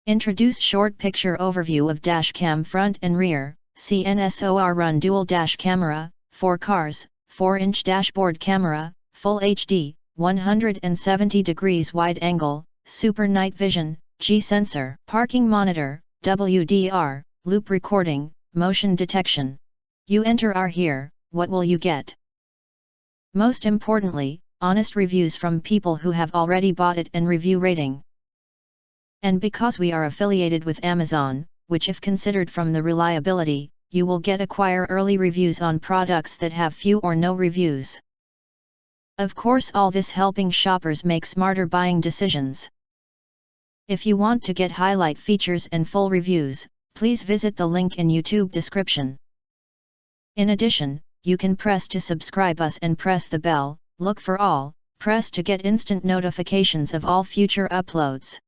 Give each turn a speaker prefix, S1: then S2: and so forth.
S1: Introduce short picture overview of dashcam front and rear, CnsorRun dual dash camera, 4 cars, 4-inch dashboard camera, Full HD, 170 degrees wide angle, super night vision, G-sensor, parking monitor, WDR, loop recording, motion detection. You enter our here, what will you get? Most importantly, honest reviews from people who have already bought it and review rating. And because we are affiliated with Amazon, which if considered from the reliability, you will get acquire early reviews on products that have few or no reviews. Of course, all this helping shoppers make smarter buying decisions. If you want to get highlight features and full reviews, please visit the link in YouTube description. In addition, you can press to subscribe us and press the bell, look for all, press to get instant notifications of all future uploads.